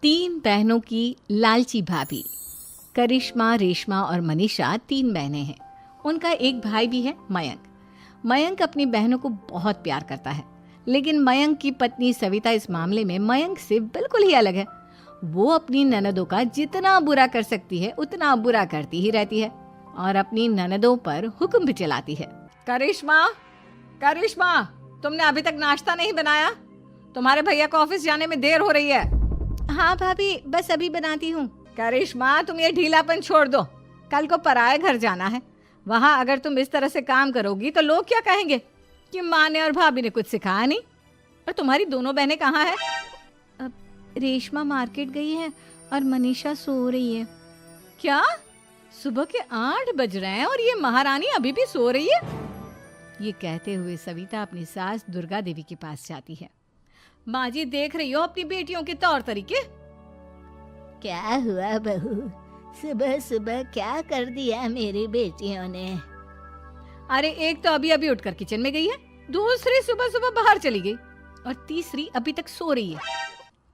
तीन बहनों की लालची भाभी। करिश्मा, रेशमा और मनीषा तीन बहनें हैं। उनका एक भाई भी है, मयंक। मयंक अपनी बहनों को बहुत प्यार करता है, लेकिन मयंक की पत्नी सविता इस मामले में मयंक से बिल्कुल ही अलग है। वो अपनी ननदों का जितना बुरा कर सकती है उतना बुरा करती ही रहती है और अपनी ननदों पर हुक्म भी चलाती है। करिश्मा, करिश्मा, तुमने अभी तक नाश्ता नहीं बनाया? तुम्हारे भैया को ऑफिस जाने में देर हो रही है। हाँ भाभी, बस अभी बनाती हूँ। करिश्मा, तुम ये ढीलापन छोड़ दो। कल को पराये घर जाना है। वहाँ अगर तुम इस तरह से काम करोगी तो लोग क्या कहेंगे कि माँ ने और भाभी ने कुछ सिखाया नहीं। और तुम्हारी दोनों बहनें कहाँ हैं? अब रेशमा मार्केट गई है और मनीषा सो रही है। क्या? सुबह के 8 बज रहे हैं और ये महारानी अभी भी सो रही है? ये कहते हुए सविता अपनी सास दुर्गा देवी के पास जाती है। माँ जी, देख रही हो अपनी बेटियों के तौर तरीके? क्या हुआ बहू, सुबह सुबह क्या कर दिया मेरी बेटियों ने? अरे एक तो अभी अभी उठकर किचन में गई है, दूसरी सुबह सुबह बाहर चली गई और तीसरी अभी तक सो रही है।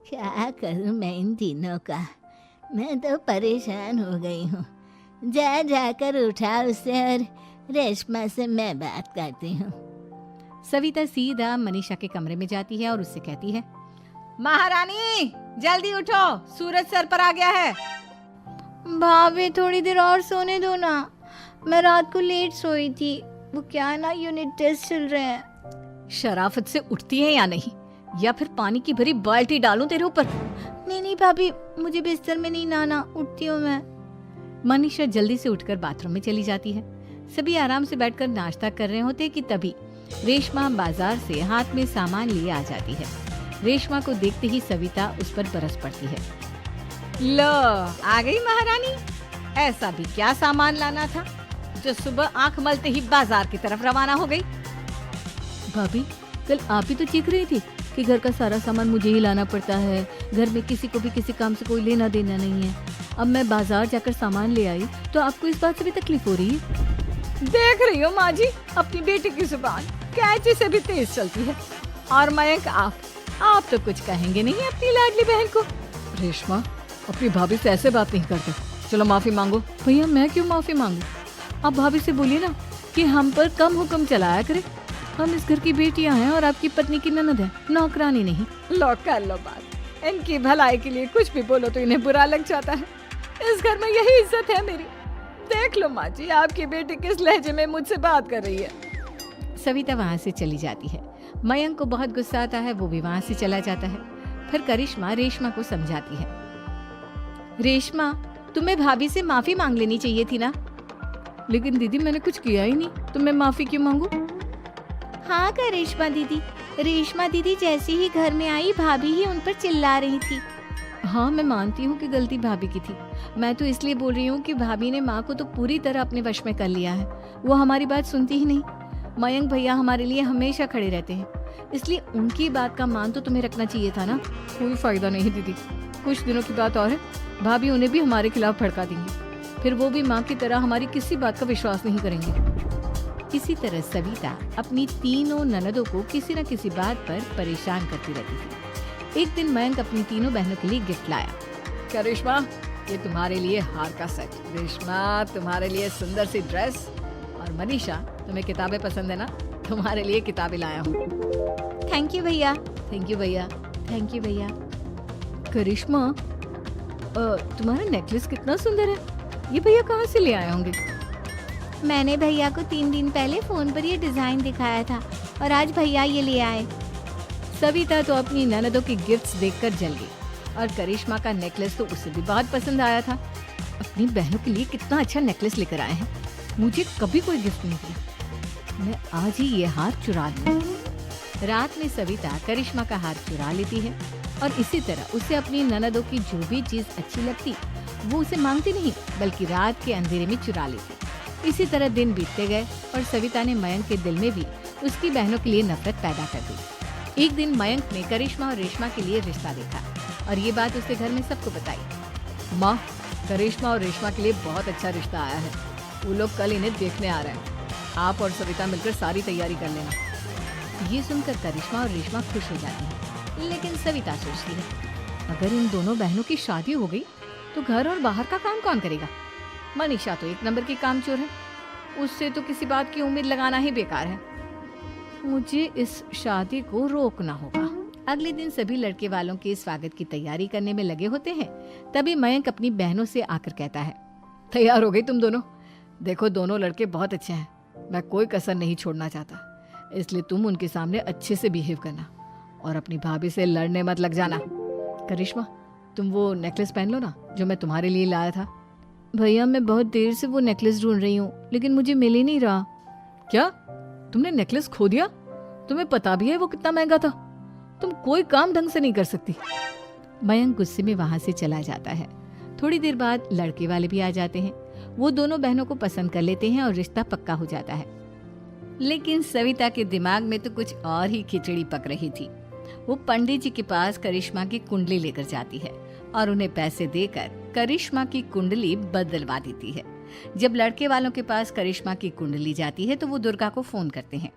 क्या करूं मैं इन तीनों का, मैं तो परेशान हो गई हूँ। जा जाकर उठा उसे और रेशमा से मैं बात करती हूँ। सविता सीधा मनीषा के कमरे में जाती है और उससे कहती है, महारानी जल्दी उठो, सूरज सर पर आ गया है। भाभी थोड़ी देर और सोने दो ना, मैं रात को लेट सोई थी। वो क्या है ना, यूनिट टेस्ट चल रहे हैं। शराफत से उठती है या नहीं, या फिर पानी की भरी बाल्टी डालूं तेरे ऊपर? नहीं नहीं भाभी, मुझे बिस्तर में नहीं लाना, उठती हूँ मैं। मनीषा जल्दी से उठकर बाथरूम में चली जाती है। सभी आराम से बैठकर नाश्ता कर रहे होते कि तभी रेशमा बाजार से हाथ में सामान लिए आ जाती है। रेशमा को देखते ही सविता उस पर बरस पड़ती है। लो, आ गई महारानी। ऐसा भी क्या सामान लाना था जो सुबह आंख मलते ही बाजार की तरफ रवाना हो गई? भाभी, कल आप ही तो चीख रही थी कि घर का सारा सामान मुझे ही लाना पड़ता है, घर में किसी को भी किसी काम से कोई लेना देना नहीं है। अब मैं बाजार जाकर सामान ले आई तो आपको इस बात से भी तकलीफ हो रही है? देख रही हो माँ जी, अपनी बेटी की जुबान कैंची से भी तेज चलती है। और मयंक, आप तो कुछ कहेंगे नहीं अपनी लाडली बहन को? रेशमा, अपनी भाभी से ऐसे बात नहीं करते। चलो माफी मांगो। भैया, मैं क्यों माफी मांगू? आप भाभी से बोलिए ना कि हम पर कम हुक्म चलाया करे। हम इस घर की बेटियां हैं और आपकी पत्नी की ननद है, नौकरानी नहीं। लो कर लो बात। इनकी भलाई के लिए कुछ भी बोलो तो इन्हें बुरा लग जाता है। इस घर में यही इज्जत है मेरी। देख लो माँ जी, आपकी बेटी किस लहजे में मुझसे बात कर रही है। सविता वहाँ से चली जाती है। मयंक को बहुत गुस्सा आता है, वो भी वहाँ से चला जाता है। फिर करिश्मा रेशमा को समझाती है, रेशमा, तुम्हें भाभी से माफी मांग लेनी चाहिए थी ना। लेकिन दीदी, मैंने कुछ किया ही नहीं, तो मैं माफी क्यों मांगू? हाँ करिश्मा दीदी, रेशमा दीदी जैसे ही घर में आई भाभी ही उन पर चिल्ला रही थी। हाँ, मैं मानती हूँ कि गलती भाभी की थी। मैं तो इसलिए बोल रही हूँ कि भाभी ने माँ को तो पूरी तरह अपने वश में कर लिया है। वो हमारी बात सुनती ही नहीं। मयंक भैया हमारे लिए हमेशा खड़े रहते हैं, इसलिए उनकी बात का मान तो तुम्हें रखना चाहिए था ना। कोई फायदा नहीं दीदी, कुछ दिनों की बात और है, भाभी उन्हें भी हमारे खिलाफ भड़का देंगी। फिर वो भी माँ की तरह हमारी किसी बात का विश्वास नहीं करेंगे। इसी तरह सविता अपनी तीनों ननदों को किसी न किसी बात पर परेशान करती रहती थी। एक दिन मयंक अपनी तीनों बहनों के लिए गिफ्ट लाया। क्या रेशमा, ये तुम्हारे लिए हार का सेट। रेशमा, तुम्हारे लिए सुंदर सी ड्रेस। और मनीषा, तुम्हें किताबें पसंद है ना, तुम्हारे लिए किताबें लाया हूँ। थैंक यू भैया। थैंक यू भैया। थैंक यू भैया। करिश्मा, तुम्हारा नेकलेस कितना सुंदर है। ये भैया कहाँ से ले आए होंगे? मैंने भैया को 3 दिन पहले फोन पर ये डिजाइन दिखाया था और आज भैया ये ले आए। सविता तो अपनी ननदों की गिफ्ट्स देखकर जल गई और करिश्मा का नेकलेस तो उसे भी बहुत पसंद आया था। अपनी बहनों के लिए कितना अच्छा नेकलेस लेकर आए हैं, मुझे कभी कोई गिफ्ट नहीं दिया। मैं आज ही ये हार चुरा लूं। रात में सविता करिश्मा का हार चुरा लेती है और इसी तरह उसे अपनी ननदों की जो भी चीज अच्छी लगती वो उसे मांगती नहीं, बल्कि रात के अंधेरे में चुरा लेती। इसी तरह दिन बीतते गए और सविता ने मयंक के दिल में भी उसकी बहनों के लिए नफरत पैदा कर दी। एक दिन मयंक ने करिश्मा और रेशमा के लिए रिश्ता देखा और ये बात उसके घर में सबको बताई। माँ, करिश्मा और रेशमा के लिए बहुत अच्छा रिश्ता आया है। वो लोग कल इन्हें देखने आ रहे हैं। आप और सविता मिलकर सारी तैयारी कर लेना। ये सुनकर करिश्मा और रेशमा खुश हो जाती हैं, लेकिन सविता सोचती है, अगर इन दोनों बहनों की शादी हो गई तो घर और बाहर का काम कौन करेगा? मनीषा तो एक नंबर की कामचोर है, उससे तो किसी बात की उम्मीद लगाना ही बेकार है। मुझे इस शादी को रोकना होगा। अगले दिन सभी लड़के वालों के स्वागत की तैयारी करने में लगे होते हैं। तभी मयंक अपनी बहनों से आकर कहता है, तैयार हो गई तुम दोनों? देखो दोनों लड़के बहुत अच्छे हैं, मैं कोई कसर नहीं छोड़ना चाहता, इसलिए तुम उनके सामने अच्छे से बिहेव करना और अपनी भाभी से लड़ने मत लग जाना। करिश्मा, तुम वो नेकलेस पहन लो ना जो मैं तुम्हारे लिए लाया था। भैया मैं बहुत देर से वो नेकलेस ढूंढ रही हूँ, लेकिन मुझे मिल ही नहीं रहा। क्या तुमने नेकलेस खो दिया? तुम्हें पता भी है वो कितना महंगा था? तुम कोई काम ढंग से नहीं कर सकती। मयंक गुस्से में वहां से चला जाता है। थोड़ी देर बाद लड़के वाले भी आ जाते हैं। वो दोनों बहनों को पसंद कर लेते हैं और रिश्ता पक्का हो जाता है। लेकिन सविता के दिमाग में तो कुछ और ही खिचड़ी पक रही थी। वो पंडित जी के पास करिश्मा की कुंडली लेकर जाती है और उन्हें पैसे देकर करिश्मा की कुंडली बदलवा देती है। जब लड़के वालों के पास करिश्मा की कुंडली जाती है तो वो दुर्गा को फोन करते हैं।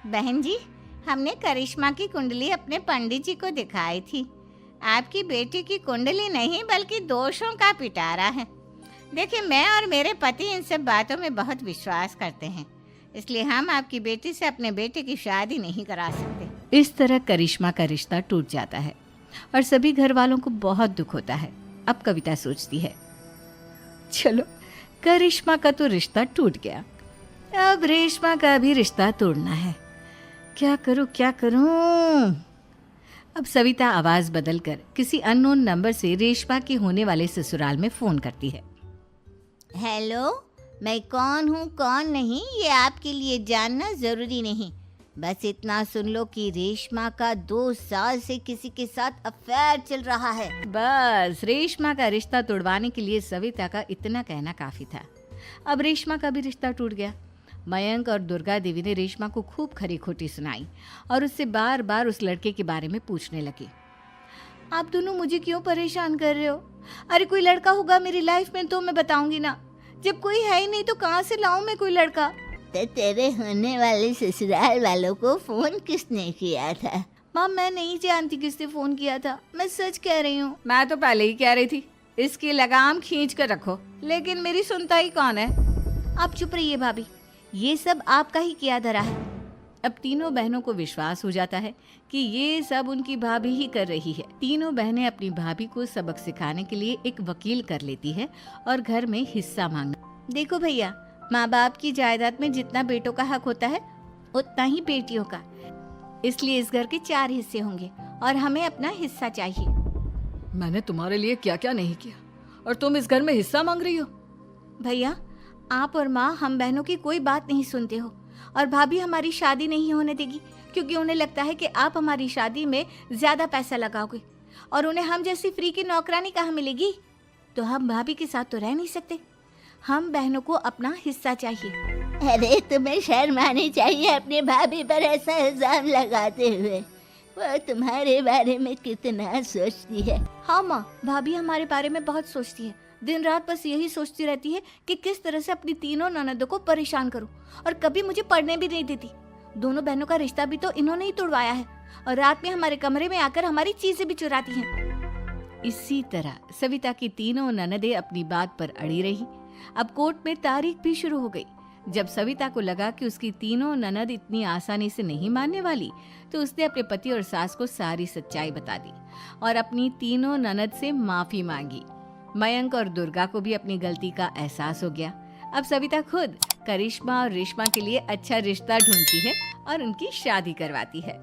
बहन जी, हमने करिश्मा की कुंडली अपने पंडित जी को दिखाई थी। आपकी बेटी की कुंडली नहीं बल्कि दोषों का पिटारा है। देखिए, मैं और मेरे पति इन सब बातों में बहुत विश्वास करते हैं, इसलिए हम आपकी बेटी से अपने बेटे की शादी नहीं करा सकते। इस तरह करिश्मा का रिश्ता टूट जाता है और सभी घर वालों को बहुत दुख होता है। अब कविता सोचती है, चलो करिश्मा का तो रिश्ता टूट गया, अब रेशमा का भी रिश्ता तोड़ना है। क्या करूं? अब सविता आवाज बदलकर किसी अननोन नंबर से रेशमा के होने वाले ससुराल में फोन करती है। हेलो, मैं कौन हूँ कौन नहीं ये आपके लिए जानना जरूरी नहीं। बस इतना सुन लो कि रेशमा का 2 साल से किसी के साथ अफेयर चल रहा है। बस रेशमा का रिश्ता तोड़वाने के लिए सविता का इतना कहना काफी था। अब रेशमा का भी रिश्ता टूट गया। मयंक और दुर्गा देवी ने रेशमा को खूब खरी खोटी सुनाई और उससे बार बार उस लड़के के बारे में पूछने लगी। आप दोनों मुझे क्यों परेशान कर रहे हो? अरे कोई लड़का होगा मेरी लाइफ में तो मैं बताऊंगी ना, जब कोई है ही नहीं तो कहाँ से लाऊं मैं कोई लड़का? तो तेरे होने वाले ससुराल वालों को फोन किसने किया था? माँ मैं नहीं जानती किसने फोन किया था, मैं सच कह रही हूँ। मैं तो पहले ही कह रही थी इसकी लगाम खींच कर रखो, लेकिन मेरी सुनता ही कौन है। आप चुप रहिए भाभी, ये सब आपका ही किया धरा है। अब तीनों बहनों को विश्वास हो जाता है कि ये सब उनकी भाभी ही कर रही है। तीनों बहनें अपनी भाभी को सबक सिखाने के लिए एक वकील कर लेती है और घर में हिस्सा मांगना। देखो भैया, माँ बाप की जायदाद में जितना बेटों का हक होता है उतना ही बेटियों का, इसलिए इस घर के 4 हिस्से होंगे और हमें अपना हिस्सा चाहिए। मैंने तुम्हारे लिए क्या क्या नहीं किया और तुम इस घर में हिस्सा मांग रही हो? भैया, आप और माँ हम बहनों की कोई बात नहीं सुनते हो और भाभी हमारी शादी नहीं होने देगी क्योंकि उन्हें लगता है कि आप हमारी शादी में ज्यादा पैसा लगाओगे और उन्हें हम जैसी फ्री की नौकरानी कहाँ मिलेगी। तो हम भाभी के साथ तो रह नहीं सकते, हम बहनों को अपना हिस्सा चाहिए। अरे तुम्हें शर्म आनी चाहिए अपने भाभी पर ऐसा इल्जाम लगाते हुए। वो तुम्हारे बारे में कितना सोचती है। हाँ माँ, भाभी हमारे बारे में बहुत सोचती है, दिन रात बस यही सोचती रहती है कि किस तरह से अपनी तीनों ननदों को परेशान करूं और कभी मुझे पढ़ने भी नहीं देती। दोनों बहनों का रिश्ता भी तो इन्होंने ही तोड़वाया है और रात में हमारे कमरे में आकर हमारी चीजें भी चुराती हैं। इसी तरह सविता की तीनों ननदें अपनी बात पर अड़ी रही। अब कोर्ट में तारीख भी शुरू हो गई। जब सविता को लगा कि उसकी तीनों ननद इतनी आसानी से नहीं मानने वाली, तो उसने अपने पति और सास को सारी सच्चाई बता दी और अपनी तीनों ननद से माफी मांगी। मयंक और दुर्गा को भी अपनी गलती का एहसास हो गया। अब सविता खुद करिश्मा और रेशमा के लिए अच्छा रिश्ता ढूंढती है और उनकी शादी करवाती है।